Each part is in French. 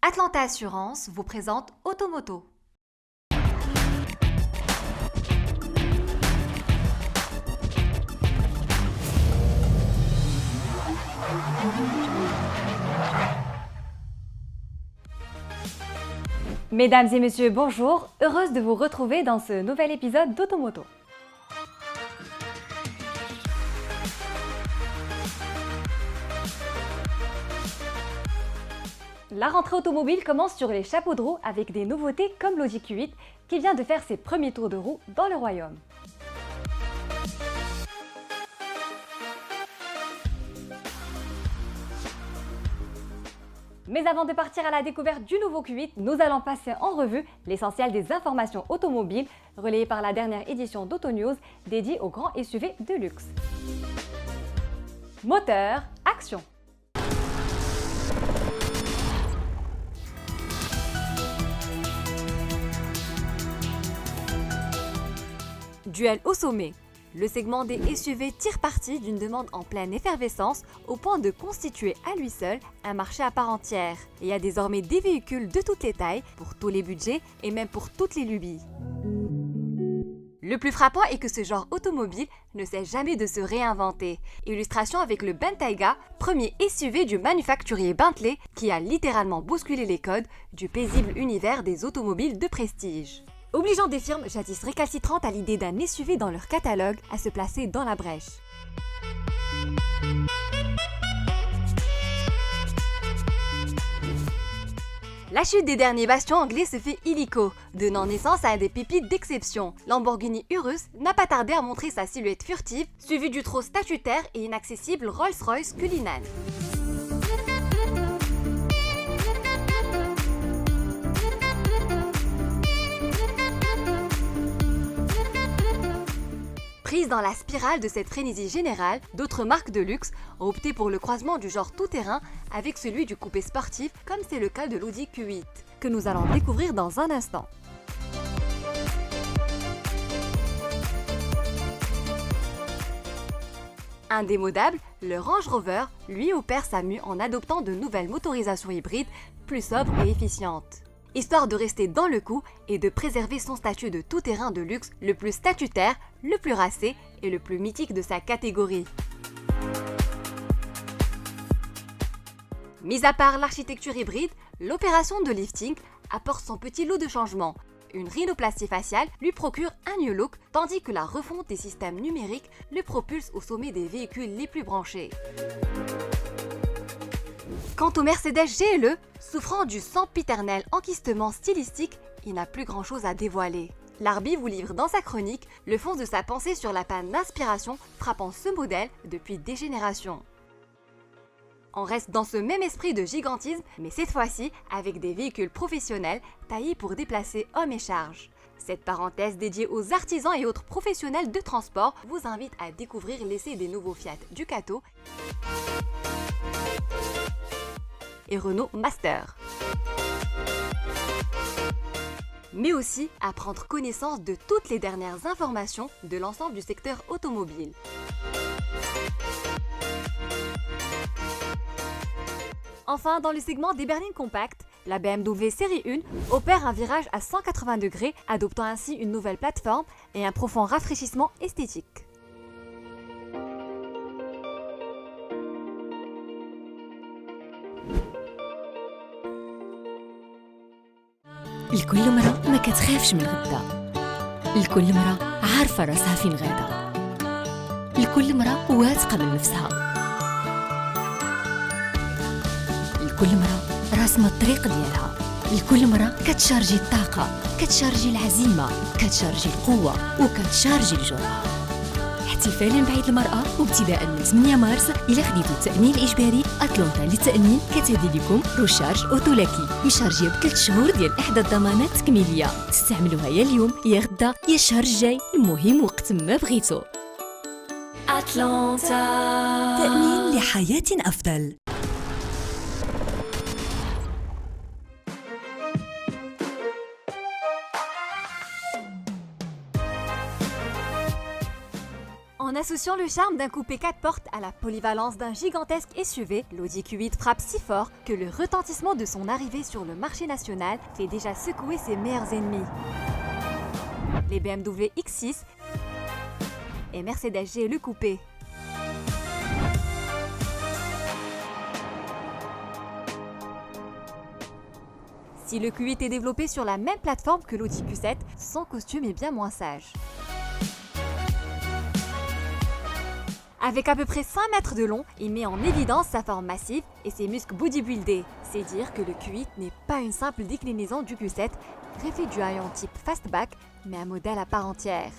Atlanta Assurance vous présente Automoto. Mesdames et messieurs, bonjour, heureuse de vous retrouver dans ce nouvel épisode d'Automoto. La rentrée automobile commence sur les chapeaux de roue avec des nouveautés comme l'Audi Q8 qui vient de faire ses premiers tours de roue dans le royaume. Mais avant de partir à la découverte du nouveau Q8, nous allons passer en revue l'essentiel des informations automobiles relayées par la dernière édition d'Auto-News dédiée aux grands SUV de luxe. Moteur, action! Duel au sommet. Le segment des SUV tire parti d'une demande en pleine effervescence au point de constituer à lui seul un marché à part entière. Et il y a désormais des véhicules de toutes les tailles, pour tous les budgets et même pour toutes les lubies. Le plus frappant est que ce genre automobile ne cesse jamais de se réinventer. Illustration avec le Bentayga, premier SUV du manufacturier Bentley qui a littéralement bousculé les codes du paisible univers des automobiles de prestige. Obligeant des firmes jadis récalcitrantes à l'idée d'un SUV dans leur catalogue à se placer dans la brèche. La chute des derniers bastions anglais se fait illico, donnant naissance à un des pépites d'exception. Lamborghini Urus n'a pas tardé à montrer sa silhouette furtive, suivie du trop statutaire et inaccessible Rolls-Royce Cullinan. Prises dans la spirale de cette frénésie générale, d'autres marques de luxe ont opté pour le croisement du genre tout-terrain avec celui du coupé sportif, comme c'est le cas de l'Audi Q8, que nous allons découvrir dans un instant. Indémodable, le Range Rover, lui, opère sa mue en adoptant de nouvelles motorisations hybrides plus sobres et efficientes. Histoire de rester dans le coup et de préserver son statut de tout-terrain de luxe le plus statutaire, le plus racé et le plus mythique de sa catégorie. Mis à part l'architecture hybride, l'opération de lifting apporte son petit lot de changements. Une rhinoplastie faciale lui procure un new look, tandis que la refonte des systèmes numériques le propulse au sommet des véhicules les plus branchés. Quant au Mercedes GLE, souffrant du sempiternel enquistement stylistique, il n'a plus grand-chose à dévoiler. L'Arby vous livre dans sa chronique le fond de sa pensée sur la panne d'inspiration frappant ce modèle depuis des générations. On reste dans ce même esprit de gigantisme, mais cette fois-ci avec des véhicules professionnels taillés pour déplacer hommes et charges. Cette parenthèse dédiée aux artisans et autres professionnels de transport vous invite à découvrir l'essai des nouveaux Fiat Ducato et Renault Master. Mais aussi à prendre connaissance de toutes les dernières informations de l'ensemble du secteur automobile. Enfin, dans le segment des berlines compactes, la BMW Série 1 opère un virage à 180 degrés, adoptant ainsi une nouvelle plateforme et un profond rafraîchissement esthétique. لكل مرة ما كتخافش من غدا. لكل مرة عارفة راسها فين غادا. لكل مرة واثقة من نفسها. لكل مرة راسمة الطريق ديالها. لكل مرة كتشارجي الطاقة، كتشارجي العزيمة، كتشارجي القوة وكتشارجي الجرأة. احتفالا بعيد المرأة وابتداء من 8 مارس إلا خديتو التأمين الإجباري أتلانتا للتأمين كتهدي لكم روشارج أوتولاكي مشارجية ب3 شهور ديال إحدى الضمانات التكميلية تستعملوها يا اليوم يا غدا يا الشهر الجاي المهم وقت ما بغيتو. أتلانتا تأمين لحياة أفضل. En En associant le charme d'un coupé 4 portes à la polyvalence d'un gigantesque SUV, l'Audi Q8 frappe si fort que le retentissement de son arrivée sur le marché national fait déjà secouer ses meilleurs ennemis. Les BMW X6 et Mercedes G le coupé. Si le Q8 est développé sur la même plateforme que l'Audi Q7, son costume est bien moins sage. Avec à peu près 5 mètres de long, il met en évidence sa forme massive et ses muscles bodybuildés. C'est dire que le Q8 n'est pas une simple déclinaison du Q7, greffé du haillon type fastback, mais un modèle à part entière.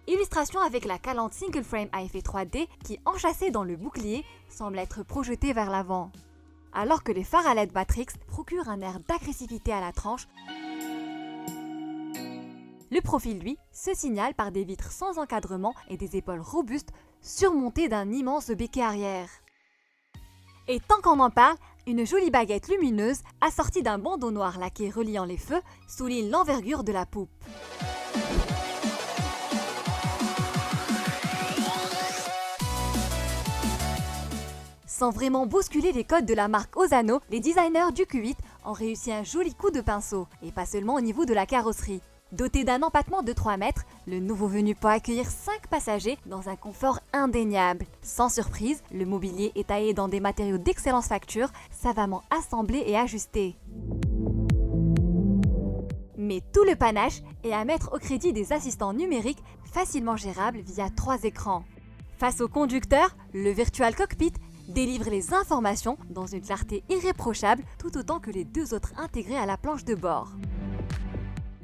Illustration avec la calante single frame à effet 3D qui, enchâssée dans le bouclier, semble être projetée vers l'avant. Alors que les phares à LED Matrix procurent un air d'agressivité à la tranche, le profil, lui, se signale par des vitres sans encadrement et des épaules robustes surmontées d'un immense béquet arrière. Et tant qu'on en parle, une jolie baguette lumineuse assortie d'un bandeau noir laqué reliant les feux souligne l'envergure de la poupe. Sans vraiment bousculer les codes de la marque Osano, les designers du Q8 ont réussi un joli coup de pinceau, et pas seulement au niveau de la carrosserie. Doté d'un empattement de 3 mètres, le nouveau venu peut accueillir 5 passagers dans un confort indéniable. Sans surprise, le mobilier est taillé dans des matériaux d'excellente facture, savamment assemblés et ajustés. Mais tout le panache est à mettre au crédit des assistants numériques facilement gérables via 3 écrans. Face au conducteur, le Virtual Cockpit délivre les informations dans une clarté irréprochable tout autant que les 2 autres intégrés à la planche de bord.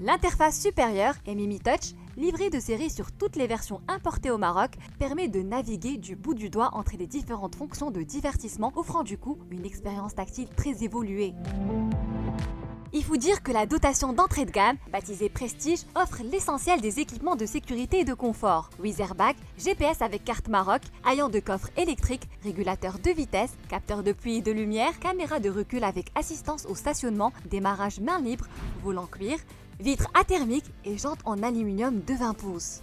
L'interface supérieure, MMI Touch, livrée de série sur toutes les versions importées au Maroc, permet de naviguer du bout du doigt entre les différentes fonctions de divertissement, offrant du coup une expérience tactile très évoluée. Il faut dire que la dotation d'entrée de gamme, baptisée Prestige, offre l'essentiel des équipements de sécurité et de confort. 8 airbags, GPS avec carte Maroc, haillons de coffre électrique, régulateur de vitesse, capteur de pluie et de lumière, caméra de recul avec assistance au stationnement, démarrage main libre, volant cuir, vitres athermiques et jantes en aluminium de 20 pouces.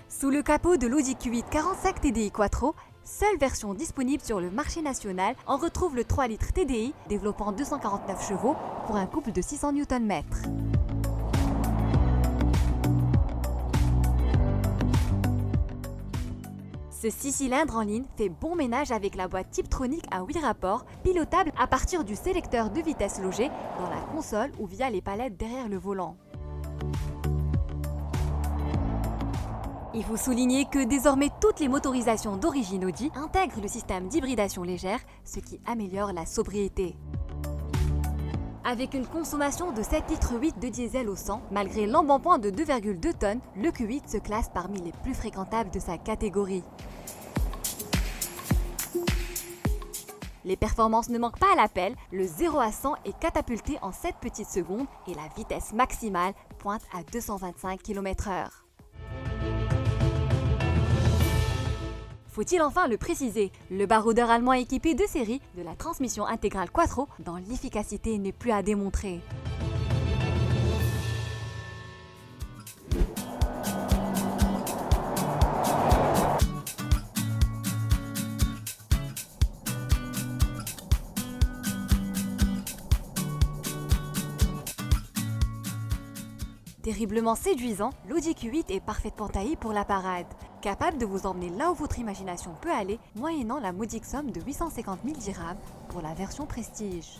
Sous le capot de l'Audi Q8 45 TDI Quattro, seule version disponible sur le marché national, on retrouve le 3 litres TDI développant 249 chevaux pour un couple de 600 Nm. Ce 6 cylindres en ligne fait bon ménage avec la boîte Tiptronic à 8 rapports, pilotable à partir du sélecteur de vitesse logé dans la console ou via les palettes derrière le volant. Il faut souligner que désormais toutes les motorisations d'origine Audi intègrent le système d'hybridation légère, ce qui améliore la sobriété. Avec une consommation de 7,8 litres de diesel au 100, malgré l'embonpoint de 2,2 tonnes, le Q8 se classe parmi les plus fréquentables de sa catégorie. Les performances ne manquent pas à l'appel, le 0 à 100 est catapulté en 7 petites secondes et la vitesse maximale pointe à 225 km/h. Faut-il enfin le préciser, le baroudeur allemand équipé de série de la transmission intégrale Quattro dont l'efficacité n'est plus à démontrer. Terriblement séduisant, l'Audi Q8 est parfaitement taillé pour la parade, capable de vous emmener là où votre imagination peut aller, moyennant la modique somme de 850 000 dirhams pour la version Prestige.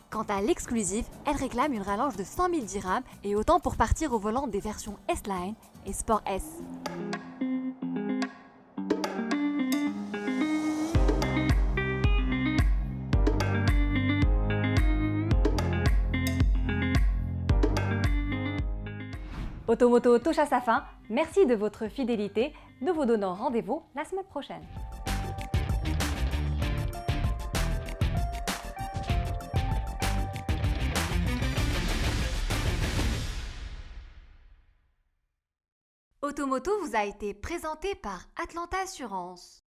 Quant à l'exclusive, elle réclame une rallonge de 100 000 dirhams et autant pour partir au volant des versions S-Line et Sport S. Automoto touche à sa fin, merci de votre fidélité, nous vous donnons rendez-vous la semaine prochaine. Automoto vous a été présenté par Atlanta Assurance.